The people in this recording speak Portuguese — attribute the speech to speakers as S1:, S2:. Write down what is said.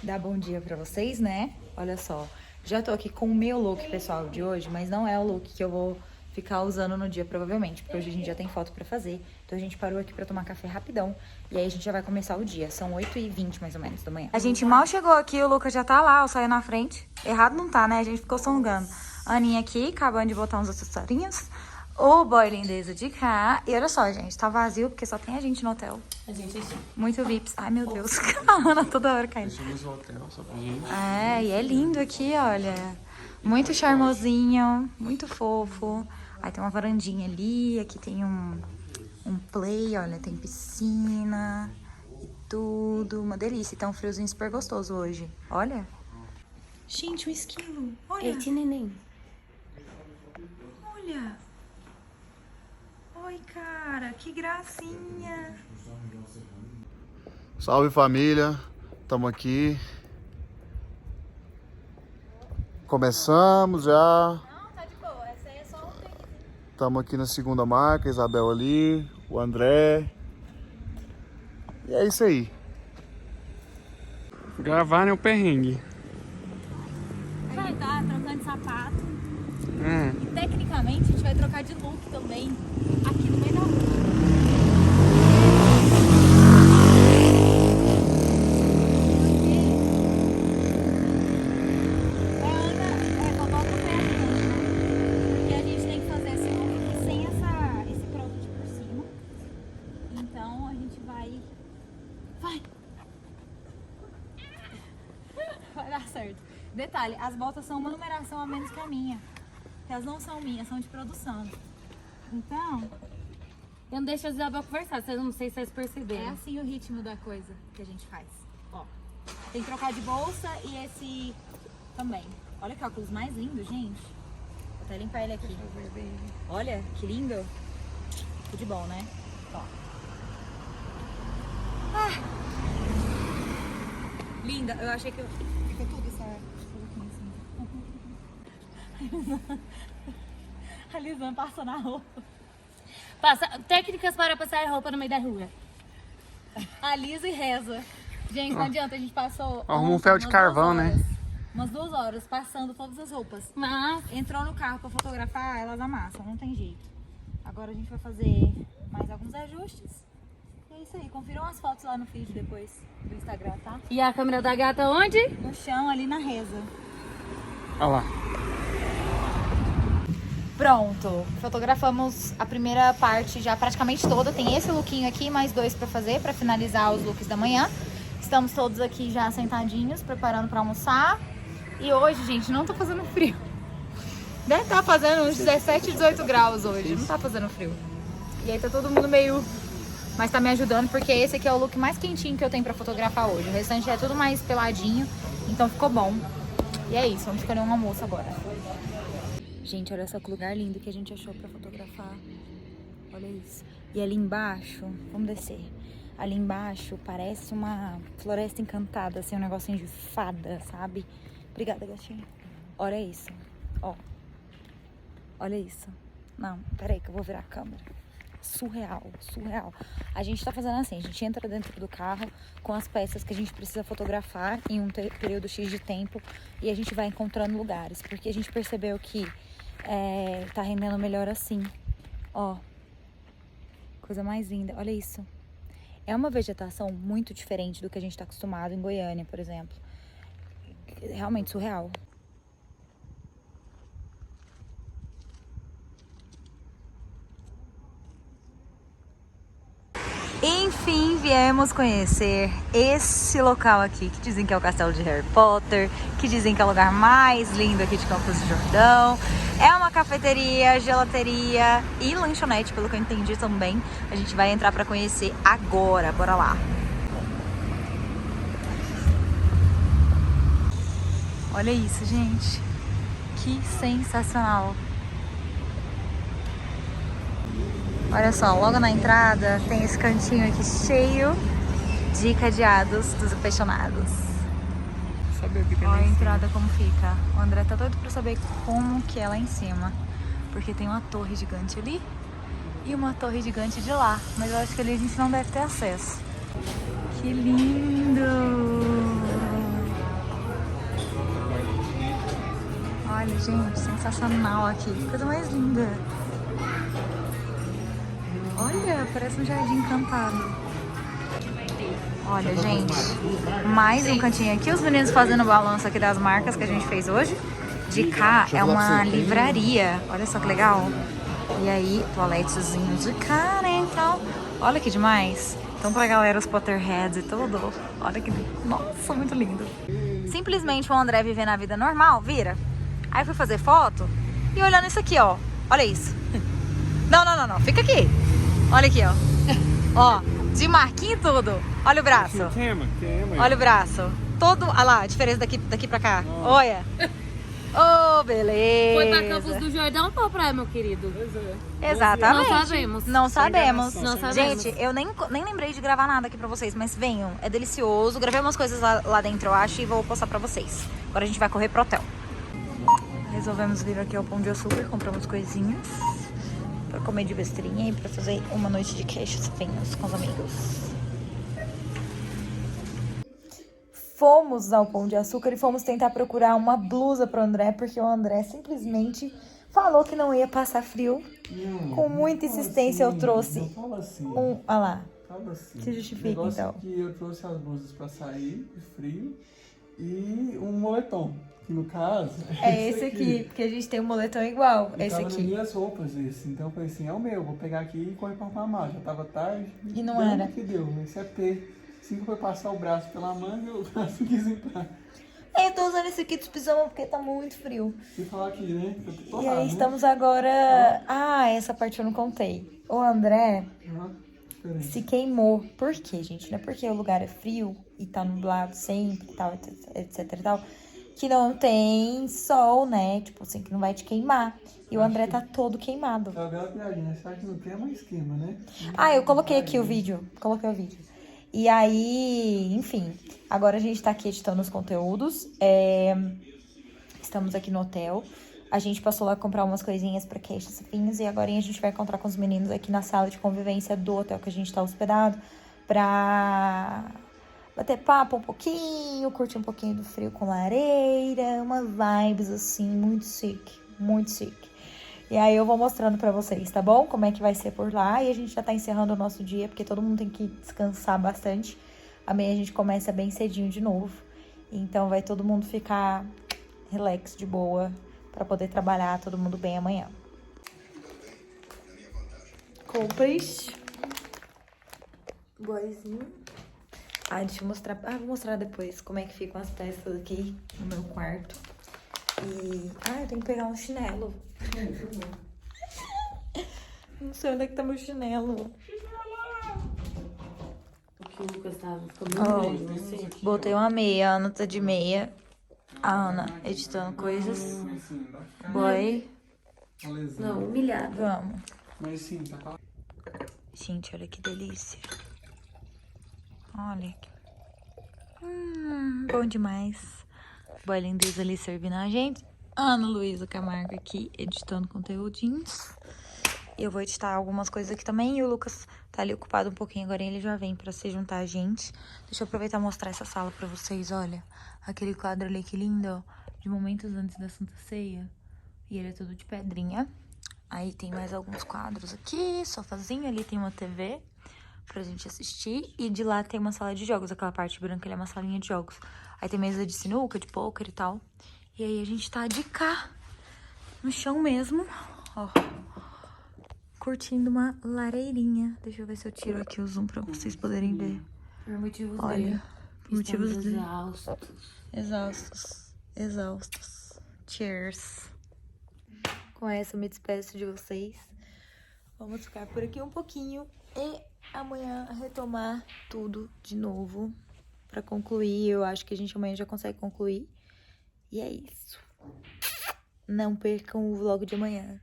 S1: dar bom dia pra vocês, né? Olha só, já tô aqui com o meu look pessoal de hoje, mas não é o look que eu vou ficar usando no dia provavelmente, porque hoje a gente já tem foto pra fazer. Então a gente parou aqui pra tomar café rapidão e aí a gente já vai começar o dia. São 8h20 mais ou menos da manhã. A gente mal chegou aqui, o Lucas já tá lá, o saiu na frente. Errado não tá, né? A gente ficou songando. A Aninha aqui, acabando de botar uns acessorinhos. O boy lindeza de cá. E olha só, gente, tá vazio porque só tem a gente no hotel.
S2: A gente
S1: Muito VIPs. Ai, meu Deus. A Ana toda hora caindo.
S2: deixamos o hotel só pra gente.
S1: É, e é lindo aqui, olha. Muito charmosinho, muito fofo. Aí tem uma varandinha ali, aqui tem um play, olha, tem piscina e tudo. Uma delícia. E tá um friozinho super gostoso hoje. Olha. Gente, um esquilo. Olha.
S2: Esse neném.
S1: Olha. Oi, cara, que gracinha.
S3: Salve família, estamos aqui. Começamos já.
S1: Não, tá de boa, essa aí é só um tempo.
S3: Estamos aqui na segunda marca, Isabel ali, o André. E é isso aí.
S2: Gravar, né, o perrengue.
S1: A gente tá trocando de sapato.
S2: É.
S1: E tecnicamente a gente vai trocar de look também aqui no meio da rua. Porque a gente tem que fazer esse look aqui sem esse cropped por cima. Então a gente vai. Vai dar certo. Detalhe, as botas são uma numeração a menos que a minha. Porque elas não são minhas, são de produção. Então,
S4: Eu não deixo a Isabel conversar, vocês não sei se vocês
S1: é
S4: perceberam.
S1: assim o ritmo da coisa que a gente faz. Ó, tem que trocar de bolsa e esse também. Olha que óculos mais lindo, gente. Vou até limpar ele aqui. Olha, que lindo. Tudo de bom, né? Ó. Linda, eu achei que eu... Ficou tudo essa assim. A Lisan passou na roupa.
S4: Passa, técnicas para passar roupa no meio da rua.
S1: A Lisa e reza. Gente, não adianta, a gente passou...
S2: Arruma um
S1: ontem
S2: ferro de
S1: umas
S2: carvão,
S1: 2
S2: né?
S1: horas, Umas 2 horas passando todas as roupas.
S4: Mas,
S1: Entrou no carro pra fotografar, elas amassam, não tem jeito. Agora a gente vai fazer mais alguns ajustes. E é isso aí, confiram as fotos lá no feed depois do Instagram, tá?
S4: e a câmera da gata onde?
S1: No chão, ali na reza.
S2: Olha lá.
S1: Pronto, fotografamos a primeira parte já praticamente toda. Tem esse lookinho aqui, mais 2 pra fazer, pra finalizar os looks da manhã. Estamos todos aqui já sentadinhos, preparando pra almoçar. E hoje, gente, não tá fazendo frio. Deve estar fazendo uns 17, 18 graus hoje, não tá fazendo frio. E aí tá todo mundo meio... Mas tá me ajudando, porque esse aqui é o look mais quentinho que eu tenho pra fotografar hoje. O restante é tudo mais peladinho, então ficou bom. E é isso, vamos escolher um almoço agora. Gente, olha só que lugar lindo que a gente achou pra fotografar. Olha isso. E ali embaixo, vamos descer. Ali embaixo parece uma floresta encantada, assim, um negocinho de fada, sabe? Obrigada, gatinha. Olha isso. Ó. Olha isso. Não, peraí que eu vou virar a câmera. Surreal, surreal. A gente tá fazendo assim, a gente entra dentro do carro com as peças que a gente precisa fotografar em um período X de tempo e a gente vai encontrando lugares, porque a gente percebeu que tá rendendo melhor assim. Ó, coisa mais linda, olha isso. É uma vegetação muito diferente do que a gente tá acostumado em Goiânia, por exemplo. Realmente surreal. Enfim, viemos conhecer esse local aqui, que dizem que é o castelo de Harry Potter, que dizem que é o lugar mais lindo aqui de Campos do Jordão. É uma cafeteria, gelateria e lanchonete, pelo que eu entendi também. A gente vai entrar pra conhecer agora, bora lá. Olha isso, gente. Que sensacional. Olha só, logo na entrada tem esse cantinho aqui cheio de cadeados dos apaixonados.
S2: Saber o que
S1: Olha a entrada como fica. O André tá doido pra saber como que é lá em cima. Porque tem uma torre gigante ali e uma torre gigante de lá. Mas eu acho que ali a gente não deve ter acesso. Que lindo! Gente, sensacional aqui. Coisa mais linda. Olha, parece um jardim encantado. Olha, gente, mais um cantinho aqui. Os meninos fazendo balanço aqui das marcas que a gente fez hoje. De cá é uma livraria. Olha só que legal. E aí, toaletezinho de cá, né? Então, olha que demais. Então, pra galera, os Potterheads e tudo. Olha que lindo. Nossa, muito lindo. Simplesmente o André vivendo a vida normal, vira. Aí fui fazer foto e olhando isso aqui, ó. Olha isso. Não. Fica aqui. Olha aqui, ó. Ó, de marquinha e tudo. Olha o braço.
S2: Queima.
S1: Olha o braço. Todo. Olha lá, a diferença daqui pra cá. Olha. Oh, beleza.
S4: Foi pra Campos do Jordão ou pra praia, meu querido?
S1: Exatamente.
S4: Não sabemos.
S1: Não sabemos.
S4: Não sabemos.
S1: Gente, eu nem lembrei de gravar nada aqui pra vocês, mas venham. É delicioso. Gravei umas coisas lá dentro, eu acho, e vou postar pra vocês. Agora a gente vai correr pro hotel. Resolvemos vir aqui ao Pão de Açúcar, compramos coisinhas pra comer de besteirinha e pra fazer uma noite de queijos finos com os amigos. Fomos ao Pão de Açúcar e fomos tentar procurar uma blusa pro André, porque o André simplesmente falou que não ia passar frio. Com muita insistência eu trouxe um... Olha lá.
S3: Fala assim.
S1: Se justifica, então.
S3: Que eu trouxe as blusas pra sair de frio e um moletom. Que no caso...
S1: É esse aqui, porque a gente tem um moletom igual.
S3: E
S1: Esse
S3: tava
S1: aqui.
S3: nas minhas roupas esse. Então eu falei assim, é o meu, vou pegar aqui e correr pra arrumar. Já tava tarde.
S1: E não
S3: deu
S1: era.
S3: o que deu, esse é P. Assim que foi passar o braço pela manga, o braço quis entrar.
S1: Eu tô usando esse aqui de pijama porque tá muito frio.
S3: E falar aqui, né? Eu tô torrado,
S1: E aí
S3: né?
S1: estamos agora... Ah, essa parte eu não contei. O André
S3: Diferente.
S1: se queimou. Por quê, gente? Não é porque o lugar é frio e tá nublado sempre e tal, etc e tal, que não tem sol, né? Tipo assim, que não vai te queimar. E o André tá todo queimado.
S3: É uma bela piadinha, será que não tem mais esquema, né?
S1: Ah, eu coloquei aqui o vídeo. Coloquei o vídeo. E aí, enfim, agora a gente tá aqui editando os conteúdos. Estamos aqui no hotel. A gente passou lá comprar umas coisinhas pra queixos finos. E agora a gente vai encontrar com os meninos aqui na sala de convivência do hotel que a gente tá hospedado. Pra bater papo um pouquinho, curtir um pouquinho do frio com lareira. Umas vibes assim, muito chique, muito chique. E aí eu vou mostrando pra vocês, tá bom? Como é que vai ser por lá. E a gente já tá encerrando o nosso dia, porque todo mundo tem que descansar bastante. Amanhã a gente começa bem cedinho de novo. Então vai todo mundo ficar relax, de boa, pra poder trabalhar todo mundo bem amanhã. Compras. Boizinho. Ah, deixa eu mostrar. Ah, vou mostrar depois como é que ficam as peças aqui no meu quarto. E... Ah, eu tenho que pegar um chinelo. Não sei onde é que tá meu chinelo.
S4: Porque o Lucas tava ficando muito grande, você.
S1: Botei uma meia, a Ana tá de meia. A Ana editando coisas. Boy.
S4: Não, humilhado.
S1: Vamos.
S3: Mas sim, tá com
S1: Gente, olha que delícia. Olha. Bom demais. Boy lindeza ali servindo a gente. Ana Luísa Camargo aqui editando conteúdinhos. Eu vou editar algumas coisas aqui também. E o Lucas tá ali ocupado um pouquinho. Agora ele já vem pra se juntar a gente. Deixa eu aproveitar e mostrar essa sala pra vocês. Olha, aquele quadro ali que lindo, ó. De momentos antes da Santa Ceia. E ele é todo de pedrinha. Aí tem mais alguns quadros aqui. Sofazinho. Ali tem uma TV pra gente assistir. E de lá tem uma sala de jogos. Aquela parte branca ali é uma salinha de jogos. Aí tem mesa de sinuca, de pôquer e tal. E aí a gente tá de cá, no chão mesmo, ó, curtindo uma lareirinha. Deixa eu ver se eu tiro aqui o zoom pra vocês poderem ver.
S4: Por motivos
S1: Olha,
S4: dele.
S1: por motivos
S4: Estamos
S1: dele.
S4: exaustos.
S1: Exaustos. Cheers. Com essa eu me despeço de vocês. Vamos ficar por aqui um pouquinho e amanhã retomar tudo de novo pra concluir. Eu acho que a gente amanhã já consegue concluir. E é isso. Não percam o vlog de amanhã.